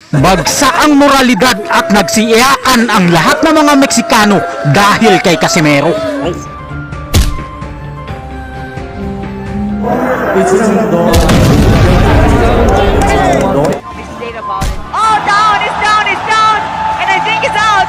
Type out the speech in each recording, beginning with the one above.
Bagsak ang moralidad at nagsiyakan ang lahat ng mga Meksikano dahil kay Casimero. Oh, down, it's down, it's down, and I think it's out.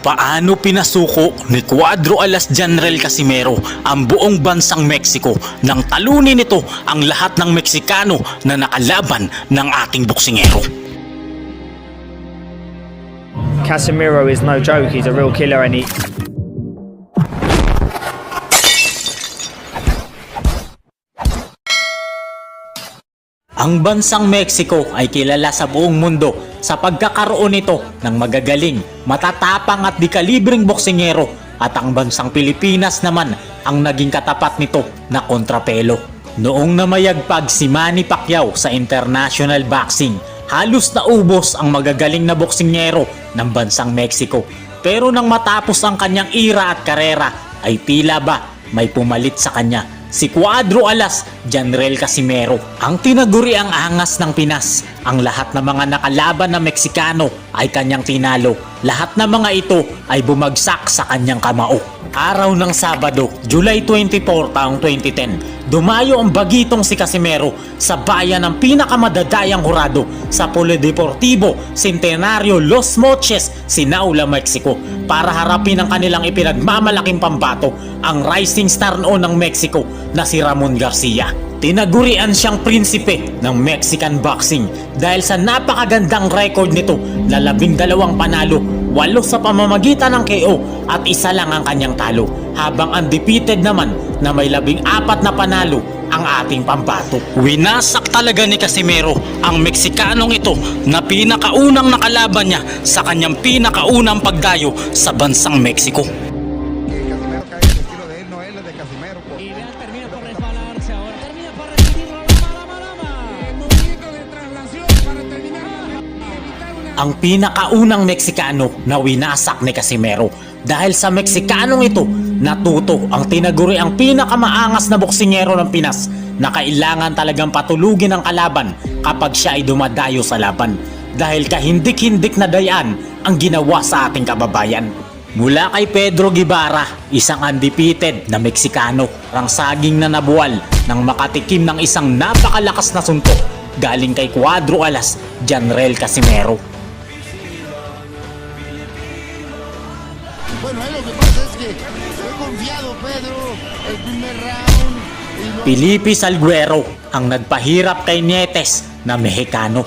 Paano pinasuko ni Cuadro Alas General Casimero ang buong bansang Mexico nang talunin nito ang lahat ng Meksikano na nakalaban ng ating boksingero? Casemiro is no joke, he's a real killer and he... Ang bansang Mexico ay kilala sa buong mundo sa pagkakaroon nito ng magagaling, matatapang at dekalibreng boksingero, at ang bansang Pilipinas naman ang naging katapat nito na kontrapelo. Noong namayagpag si Manny Pacquiao sa international boxing, halos naubos ang magagaling na boksingero ng bansang Mexico. Pero nang matapos ang kanyang era at karera ay tila ba may pumalit sa kanya. Si Cuadro Alas General Casimero ang tinaguri ang angas ng Pinas. Ang lahat ng mga nakalaban na Meksikano ay kanyang tinalo. Lahat ng mga ito ay bumagsak sa kanyang kamao. Araw ng Sabado, July 24 taong 2010, dumayo ang bagitong si Casimero sa bayan ng pinakamadadayang hurado sa Polideportivo Centenario Los Moches, Sinaula, Mexico para harapin ang kanilang ipinagmamalaking pambato, ang rising star noon ng Mexico na si Ramon Garcia. Tinagurian siyang prinsipe ng Mexican boxing dahil sa napakagandang record nito na 12 panalo, 8 sa pamamagitan ng KO at 1 lang ang kanyang talo, habang undefeated naman na may 14 na panalo ang ating pambato. Winasak talaga ni Casimero ang Meksikanong ito na pinakaunang nakalaban niya sa kanyang pinakaunang pagdayo sa bansang Mexico. Casimero cae el estilo de él, no él es de Casimero. Y vean, termina por resbalarse ahora. Termina por repetirlo. La Movimiento de traslación para terminar evitar una... Ang pinakaunang Meksikano na winasak ni Casimero. Dahil sa Meksikanong ito, natuto ang tinaguri ang pinakamaangas na boksingero ng Pinas na kailangan talagang patulugin ang kalaban kapag siya ay dumadayo sa laban. Dahil kahindik-hindik na dayaan ang ginawa sa ating kababayan. Mula kay Pedro Guevara, isang undefeated na Meksikano, ang saging na nabuwal ng makatikim ng isang napakalakas na suntok galing kay Cuadro Alas General Casimero. Bueno, lo que pasa es que fue confiado Pedro el primer round. Y luego... Felipe Salguero ang nagpahirap kay Nietes na Mexicano.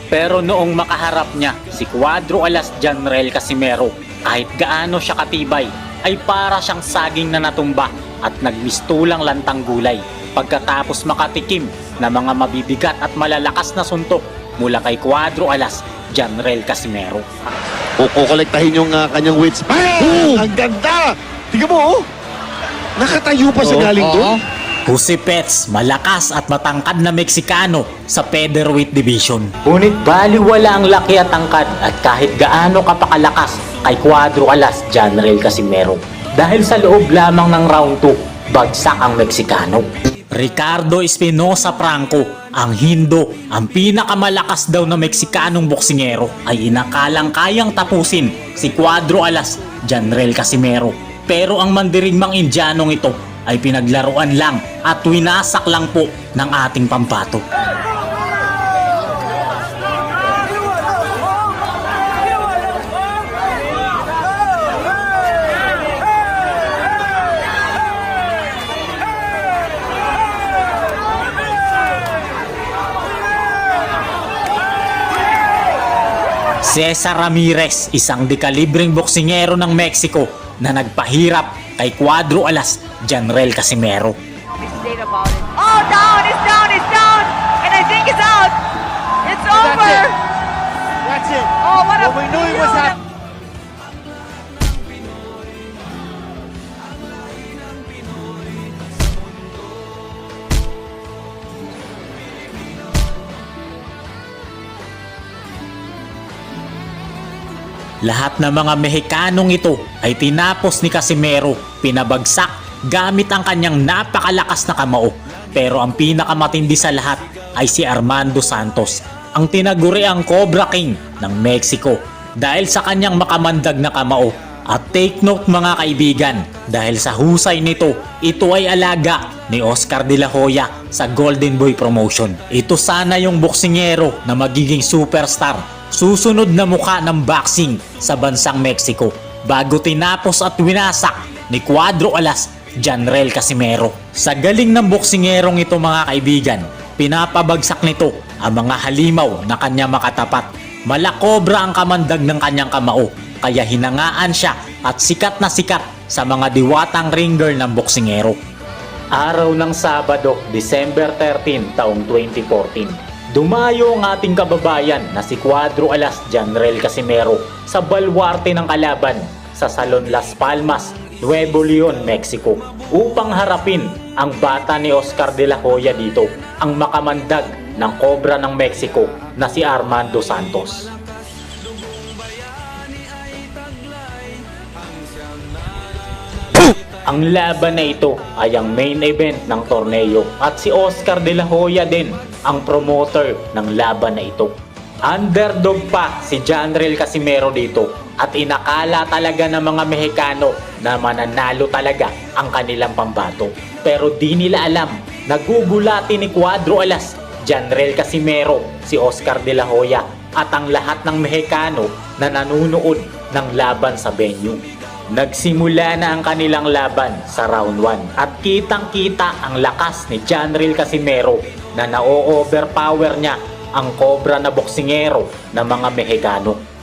Pero noong makaharap niya si Cuadro Alas General Casimero, kahit gaano siya katibay, ay para siyang saging na natumba at nagmistulang lantang gulay pagkatapos makatikim na mga mabibigat at malalakas na suntok mula kay Cuadro Alas General Casimero. Kukolektahin yung kanyang weights. Ang ganda! Tingnan mo, oh! Nakatayo pa sa galing doon. Jose Pets, malakas at matangkad na Meksikano sa featherweight division. Ngunit baliwala ang laki at tangkad at kahit gaano kapakalakas kay Cuadro Alas General Casimero. Dahil sa loob lamang ng round 2, bagsak ang Meksikano. Ricardo Espinosa Franco, ang Hindo, ang pinakamalakas daw na Meksikanong boksingero, ay inakalang kayang tapusin si Cuadro Alas General Casimero. Pero ang mandirigmang Indianong ito ay pinaglaruan lang at winasak lang po ng ating pambato. Cesar Ramirez, isang dekalibreng boksingero ng Mexico na nagpahirap kay Cuadro Alas General Casimero. Oh, down, it's down, it's down, and I think it's out. It's over. That's it. Oh, what a Well, we knew he was beautiful- happy. Lahat ng mga Mexikanong ito ay tinapos ni Casimero, pinabagsak gamit ang kanyang napakalakas na kamao. Pero ang pinakamatindi sa lahat ay si Armando Santos, ang tinaguriang Cobra King ng Mexico dahil sa kanyang makamandag na kamao. At take note mga kaibigan, dahil sa husay nito, ito ay alaga ni Oscar De La Hoya sa Golden Boy Promotion. Ito sana yung boksingero na magiging superstar, susunod na mukha ng boxing sa bansang Mexico, bago tinapos at winasak ni Cuadro Alas Janrel Casimero. Sa galing ng boksingerong ito mga kaibigan, pinapabagsak nito ang mga halimaw na kanya makatapat. Malakobra ang kamandag ng kanyang kamao, kaya hinangaan siya at sikat na sikat sa mga diwatang ringer ng boksingero. Araw ng Sabado, December 13, taong 2014. Dumayo ang ating kababayan na si Cuadro Alas Janrel Casimero sa balwarte ng kalaban sa Salon Las Palmas, Nuevo Leon, Mexico upang harapin ang bata ni Oscar De La Hoya dito, ang makamandag ng Cobra ng Mexico na si Armando Santos. Ang laban na ito ay ang main event ng torneo at si Oscar De La Hoya din ang promoter ng laban na ito. Underdog pa si Janrel Casimero dito at inakala talaga ng mga Mexicano na mananalo talaga ang kanilang pambato. Pero di nila alam, nagugulati ni Cuadro Alas Janrel Casimero si Oscar De La Hoya at ang lahat ng Mexicano na nanunood ng laban sa venue. Nagsimula na ang kanilang laban sa round 1 at kitang-kita ang lakas ni Janrel Casimero na na-overpower niya ang Cobra na boksingero ng mga Mexicano.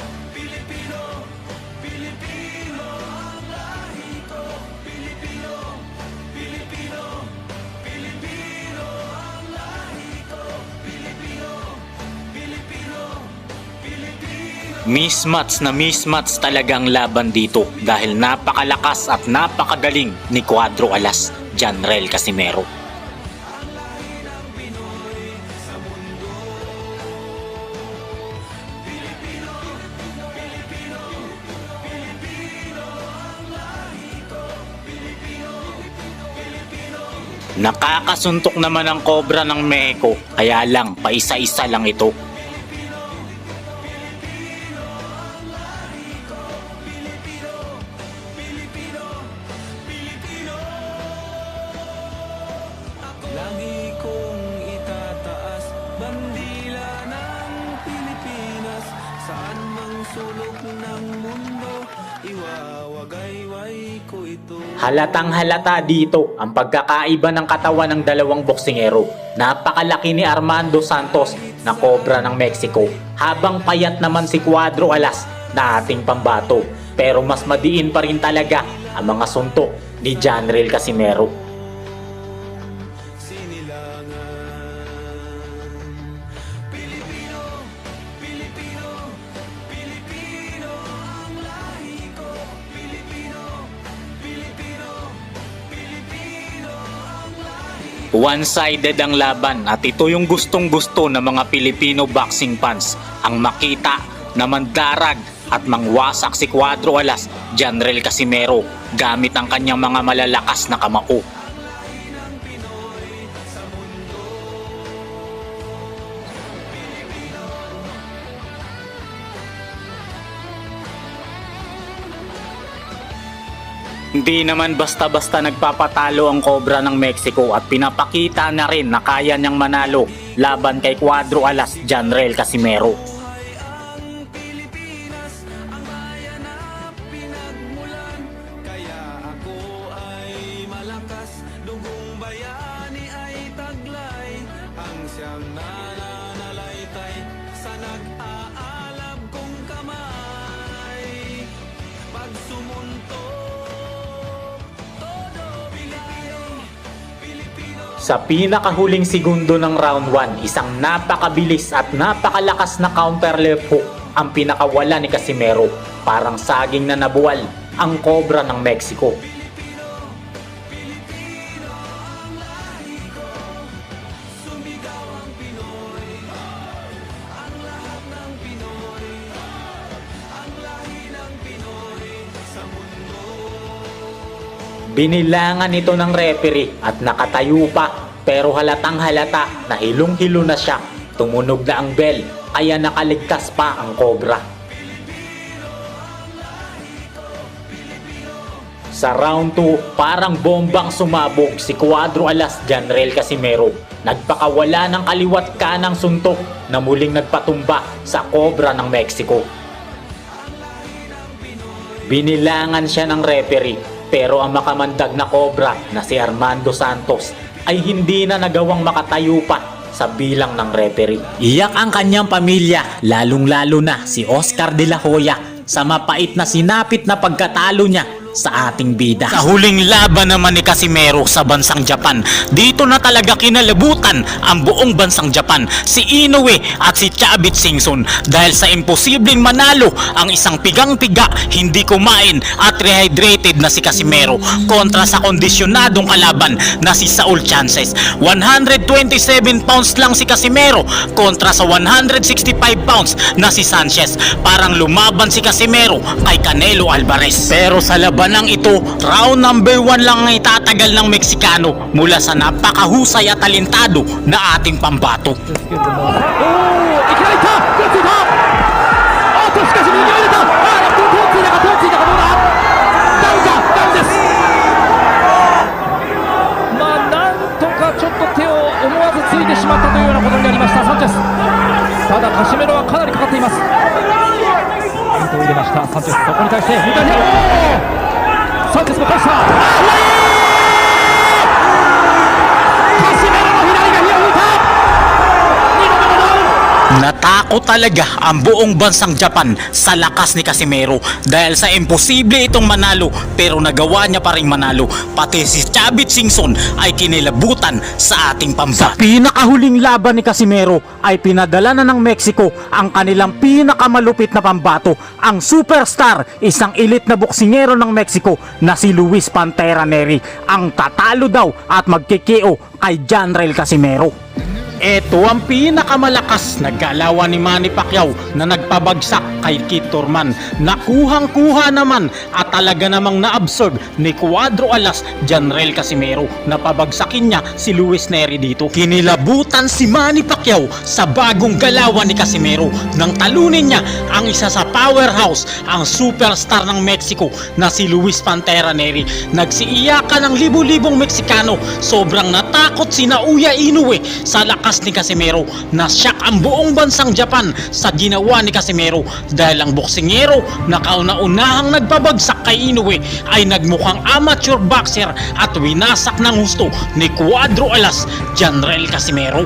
Mismatch talagang laban dito dahil napakalakas at napakagaling ni Cuadro Alas Janrel Casimero. Nakakasuntok naman ang Cobra ng Mexico, kaya lang paisa-isa lang ito. Lagi kong itataas bandila ng Pilipinas, saan mang sulok ng mundo, iwawagayway ko ito. Halatang halata dito ang pagkakaiba ng katawan ng dalawang boksingero. Napakalaki ni Armando Santos na Cobra ng Mexico, habang payat naman si Cuadro Alas na ating pambato. Pero mas madiin pa rin talaga ang mga suntok ni Janrel Casimero. One-sided ang laban at ito yung gustong-gusto ng mga Filipino boxing fans, ang makita na mandarag at mangwasak si Cuadro Alas Janrel Casimero gamit ang kanyang mga malalakas na kamao. Hindi naman basta-basta nagpapatalo ang Cobra ng Mexico at pinapakita na rin na kaya niyang manalo laban kay Cuadro Alas Janrel Casimero. Sa pinakahuling segundo ng round 1, isang napakabilis at napakalakas na counter left hook ang pinakawala ni Casimero. Parang saging na nabuwal ang Cobra ng Mexico. Binilangan ito ng referee at nakatayo pa, pero halatang halata na hilong-hilo na siya. Tumunog na ang bell, kaya nakaligtas pa ang Cobra. Sa round 2, parang bombang sumabog si Cuadro Alas Janrel Casimero. Nagpakawala ng kaliwat kanang suntok na muling nagpatumba sa Cobra ng Mexico. Binilangan siya ng referee, pero ang makamandag na Cobra na si Armando Santos ay hindi na nagawang makatayo pa sa bilang ng referee. Iyak ang kanyang pamilya, lalong-lalo na si Oscar de la Hoya sa mapait na sinapit na pagkatalo niya sa ating bida. Sa huling laban naman ni Casimero sa bansang Japan, dito na talaga kinalabutan ang buong bansang Japan, si Inoue at si Chavit Singson, dahil sa imposibleng manalo ang isang pigang-piga, hindi kumain at rehydrated na si Casimero kontra sa kondisyonadong kalaban na si Saul Chances. 127 pounds lang si Casimero kontra sa 165 pounds na si Sanchez. Parang lumaban si Casimero kay Canelo Alvarez. Pero sa labanang ito, round number 1 lang ang itatagal ng Meksikano mula sa napakahusay at talentado na ating pambato. Natakot talaga ang buong bansang Japan sa lakas ni Casimero dahil sa imposible itong manalo, pero nagawa niya pa rin manalo. Pati si Chavit Singson ay kinilabutan sa ating pambato. Sa pinakahuling laban ni Casimero ay pinadala na ng Mexico ang kanilang pinakamalupit na pambato, ang superstar, isang elite na boksingero ng Mexico na si Luis Pantera Neri, ang tatalo daw at magkikio kay Janrel Casimero. Ito ang pinakamalakas na galawan ni Manny Pacquiao na nagpabagsak kay Kit Thurman. Nakuhang-kuha naman at talaga namang na-absorb ni Cuadro Alas Janrel Casimero na pabagsakin niya si Luis Neri dito. Kinilabutan si Manny Pacquiao sa bagong galawan ni Casimero nang talunin niya ang isa sa powerhouse, ang superstar ng Mexico na si Luis Pantera Neri. Nagsiiyakan ng libu-libong Meksikano, sobrang natakot si Naoya Inoue sa lakas ni Casimero. Nasyak ang buong bansang Japan sa ginawa ni Casimero dahil ang boksingero na kauna-unahang nagpabagsak kay Inoue ay nagmukhang amateur boxer at winasak ng husto ni Cuadro Alas Janrel Casimero.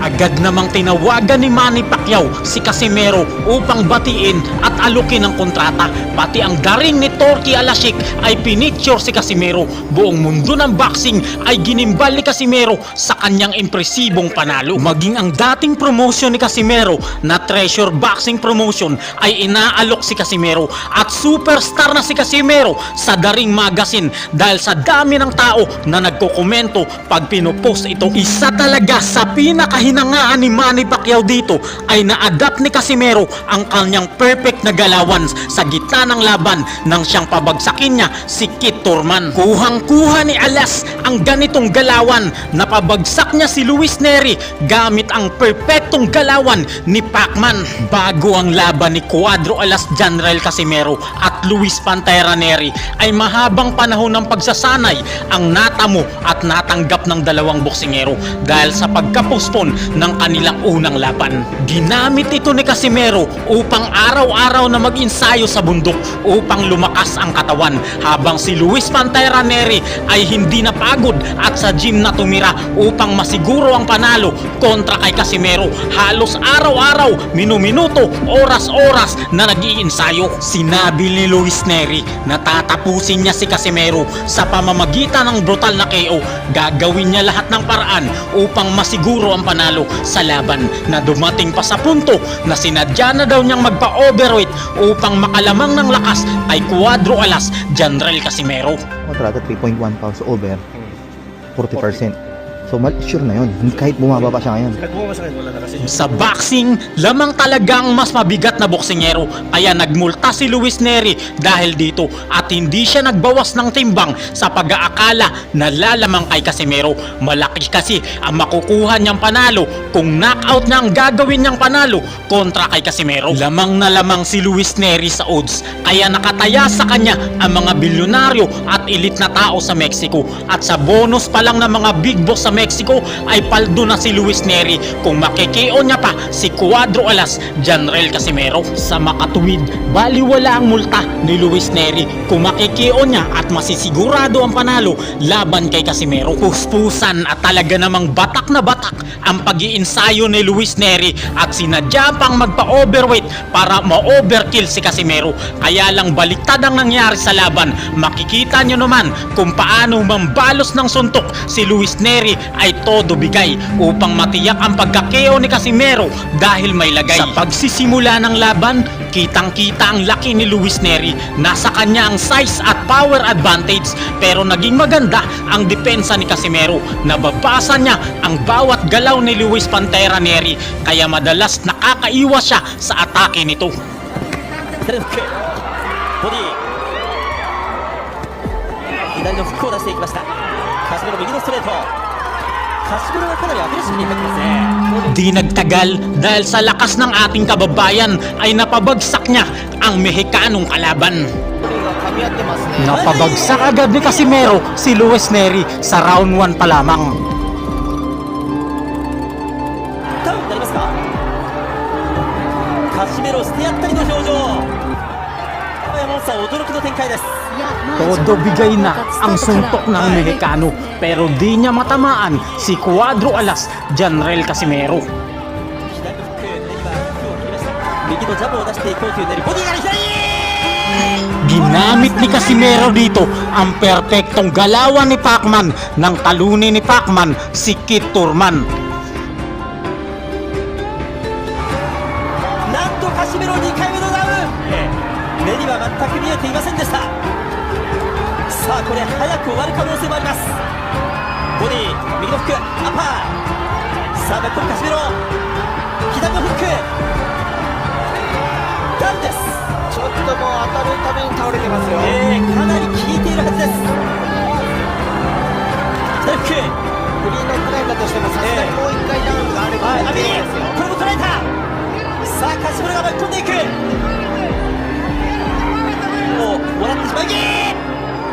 Agad namang tinawagan ni Manny Pacquiao si Casimero upang batiin at alukin ang kontrata. Pati ang daring ni Torky Alasik ay pinicture si Casimero. Buong mundo ng boxing ay ginimbal ni Casimero sa kanyang impresibong panalo. Maging ang dating promotion ni Casimero na Treasure Boxing Promotion ay inaalok si Casimero, at superstar na si Casimero sa daring magazine dahil sa dami ng tao na nagkokomento pag pinupost ito. Isa talaga sa pinakahinangaan ni Manny Pacquiao dito ay na-adapt ni Casimero ang kanyang perfect na galawan sa gitna ng laban nang siyang pabagsakin niya si Kit Thurman. Kuhang-kuha ni Alas ang ganitong galawan na pabagsak niya si Luis Neri gamit ang perfectong galawan ni Pacman. Bago ang laban ni Cuadro Alas Janrel Casimero at Luis Pantera Neri ay mahabang panahon ng pagsasanay ang natamo at natanggap ng dalawang boksingero dahil sa pagkapospon ng kanilang unang laban. Ginamit ito ni Casimero upang araw-araw na mag-insayo sa bundok upang lumakas ang katawan, habang si Luis Pantera Neri ay hindi napagod at sa gym na tumira upang masiguro ang panalo kontra kay Casimero. Halos araw-araw, minuminuto, oras-oras na nag-iinsayo. Sinabi ni Luis Neri na tatapusin niya si Casimero sa pamamagitan ng brutal na KO. Gagawin niya lahat ng paraan upang masiguro ang panalo sa laban, na dumating pa sa punto na sinadya na daw niyang magpa-overweight upang makalamang ng lakas kay Cuadro Alas Janrel Casimero. Kontrata 3.1 pounds over 40%. So, sure na yun. Kahit bumaba pa siya ngayon. Sa boxing, lamang talagang mas mabigat na boksingero kaya nagmulta si Luis Neri dahil dito at hindi siya nagbawas ng timbang sa pag-aakala na lalamang kay Casimero. Malaki kasi ang makukuha niyang panalo kung knockout na ang gagawin niyang panalo kontra kay Casimero. Lamang na lamang si Luis Neri sa odds kaya nakataya sa kanya ang mga bilyonaryo at elite na tao sa Mexico. At sa bonus pa lang ng mga big boss sa Mexico ay paldo na si Luis Neri kung makikio niya pa si Cuadro Alas, Janrel Casimero. Sa makatuwid, baliwala ang multa ni Luis Neri kung makikio niya at masisigurado ang panalo laban kay Casimero. Puspusan at talaga namang batak na batak ang pag-iinsayo ni Luis Neri at sinadya pang magpa-overweight para ma-overkill si Casimero. Kaya lang baliktad ang nangyari sa laban. Makikita nyo naman kung paano mambalos ng suntok si Luis Neri ay todo bigay upang matiyak ang pagkakeo ni Casimero dahil may lagay. Sa pagsisimula ng laban, kitang-kita ang laki ni Luis Neri. Nasa kanya ang size at power advantage pero naging maganda ang depensa ni Casimero. Nababasa niya ang bawat galaw ni Luis Pantera Neri kaya madalas nakakaiwas siya sa atake nito. ボディ左のフックを出していきましたカシメロ右のストレートカシメロがかなりアグレッシブに入ってますね Di nagtagal dahil sa lakas ng ating kababayan ay napabagsak niya ang Mexicanong kalaban. Napabagsak agad ni Casimero si Luis Neri sa round 1 pa lamang. ダウンになりますかカシメロしてやったりの表情山本さん驚きの展開です Todo bigay na ang suntok ng Mexicano pero di niya matamaan si Cuadro Alas, Janrel Casimero. 左のフックネリはフックを切りました右のジャブを出していこうというネリボディが左 Ginamit ni Casimero dito ang perpektong galawan ni Pacman nang talunin ni Pacman si Kit Turman. なんとカシメロ2回目のダウンネリは全く見えていませんでしたさあこれ早く終わる可能性もありますボディ右のフックアッパーさあ残るカシメロ左のフックダウンですちょっともう当たるために倒れてますよかなり効いているはずです左フックフリーノックダウンだとしてもさすがにもう一回ダウンがあればアビリこれも捉えたさあカシメロが巻き込んでいくもうもらってしまい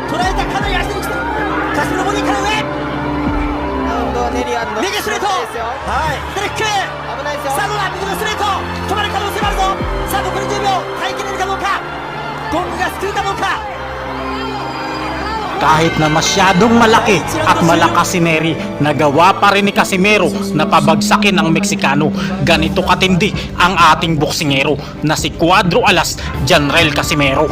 捉えたかなり足に来たカシメロボディから上右ストレートはい左フック危ないですよさあどうだ右のストレート止まる可能性もあるぞさあ残り10秒耐えきれるかどうかゴングが救うかどうか Kahit na masyadong malaki at malakas si Neri, nagawa pa rin ni Casimero na pabagsakin ang Mexicano. Ganito katindi ang ating boksingero na si Cuadro Alas, Janrel Casimero.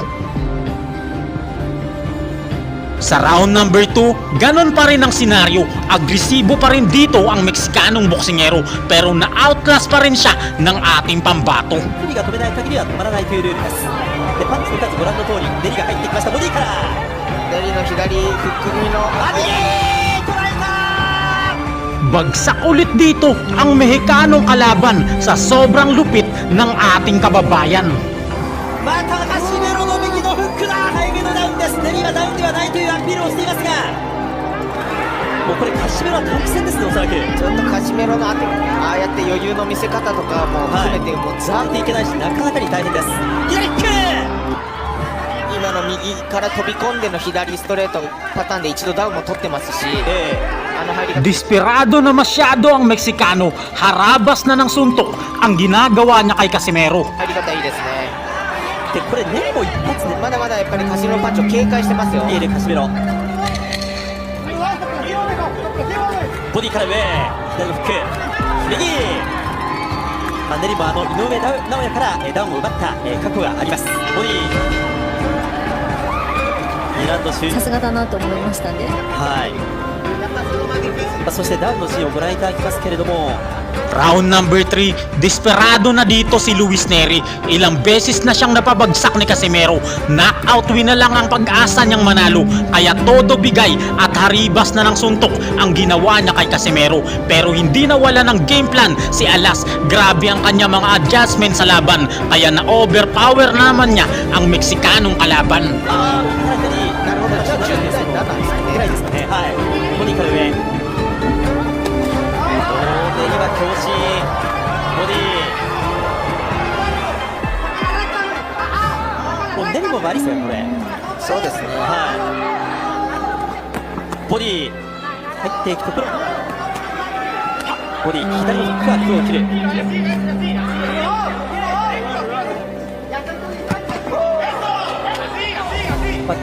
Sa round number 2, ganon pa rin ang senaryo. Agresibo pa rin dito ang Mexicanong boksingero pero na-outlast pa rin siya ng ating pambato. ネリが止めない限りは止まらないというルールですでパンチの数ご覧の通りネリが入ってきましたボディからネリの左フック組のアビリー捉えた Bagsak ulit dito ang Mexicanong kalaban sa sobrang lupit ng ating kababayan. またカシメロの右のフックだ背後のダウンですネリはダウンではないというアピールをしていますがもうこれカシメロは特戦ですねおそらくちょっとカシメロのああやって余裕の見せ方とかも含めて、もうザーっていけないしなかなかに大変です左フック今の右から飛び込んでの左ストレートパターンで一度ダウンも取ってますし、あの入りが Desperado na masyado ang Mexicano, harabas na ng suntok ang ginagawa niya kay Casimero. 入り方いいですねでこれネリも一発ねまだまだやっぱりカシメロパンチを警戒してますよいいねカシメロボディから上左のフック右ネリも井上尚弥からダウンを奪った過去がありますボディ2ラウンド終了さすがだなと思いましたねはいそしてダウンのシーンをご覧いただきますけれども Round number 3, desperado na dito si Luis Neri. Ilang beses na siyang napabagsak ni Casimero. Knockout win na lang ang pag-asa niyang manalo. Kaya todo bigay at haribas na ng suntok ang ginawa niya kay Casimero. Pero hindi nawala ng game plan si Alas. Grabe ang kanya mga adjustment sa laban. Kaya na-overpower naman niya ang Meksikanong kalaban. なるほど、ジャッジはですね、ランナーですね。偉いですかね。はい。ボディから上。ネリは強振。ボディ。もうネリも悪いですよ、これ。そうですね。はい。ボディ。入っていくところ。ボディ、左のフックは黒を切る。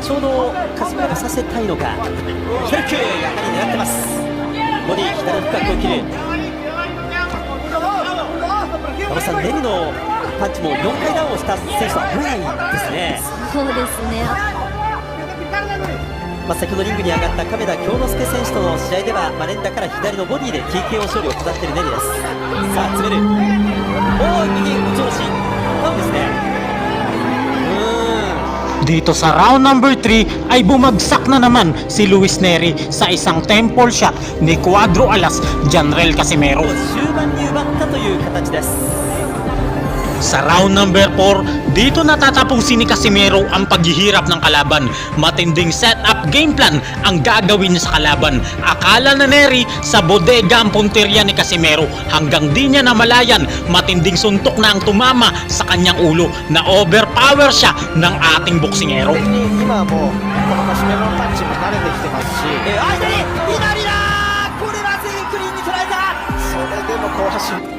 ちょうどカスメラがさせたいのか、ヘルクやはり狙ってます。ボディ左深くを切る。馬場さん、ネリのパンチも4回ダウンをした選手は多いですね。そうですね。先ほどリングに上がった亀田京之介選手との試合では、連打から左のボディで TKO 勝利を飾っているネリです。さあ詰める。おお、右打ち下ろしダウンですね。Dito sa round number 3 ay bumagsak na naman si Luis Neri sa isang temple shot ni Cuadro Alas Janrel Casimero. 終盤に奪ったという形です。 Sa round number 4, dito natatapusin ni Casimero ang paghihirap ng kalaban. Matinding setup game plan ang gagawin niya sa kalaban. Akala na Neri sa bodega ang punteriya ni Casimero hanggang di niya namalayan matinding suntok na ang tumama sa kanyang ulo na overpower siya ng ating boksingero. 今はもうこのカシメロのパンチも慣れてきてますし、相手に左だ。これは全員クリーンに捉えた。それでもこう走る。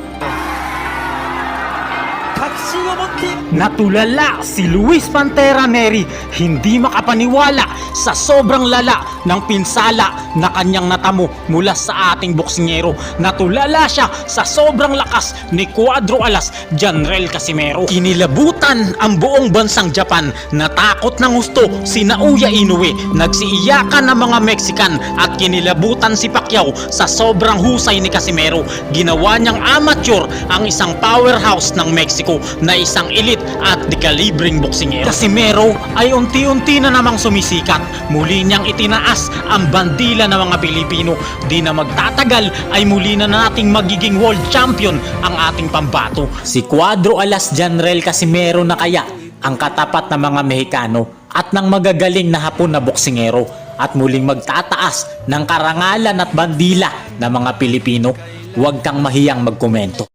確信を持って Natulala si Luis Pantera Neri, hindi makapaniwala sa sobrang lala ng pinsala na kanyang natamo mula sa ating boksingero. Natulala siya sa sobrang lakas ni Cuadro Alas Janrel Casimero. Kinilabutan ang buong bansang Japan. Natakot ng gusto si Naoya Inoue. Nagsiiyakan ng mga Mexican at kinilabutan si Pacquiao sa sobrang husay ni Casimero. Ginawa niyang amateur ang isang powerhouse ng Mexico na isang elite at dekalibreng boksingero. Casimero ay unti-unti na namang sumisikat. Muli niyang itinaas ang bandila ng mga Pilipino. Di na magtatagal ay muli na nating magiging world champion ang ating pambato. Si Cuadro Alas Janrel Casimero na kaya ang katapat ng mga Mexicano at ng magagaling na Hapon na boksingero at muling magtataas ng karangalan at bandila ng mga Pilipino. Huwag kang mahiyang magkomento.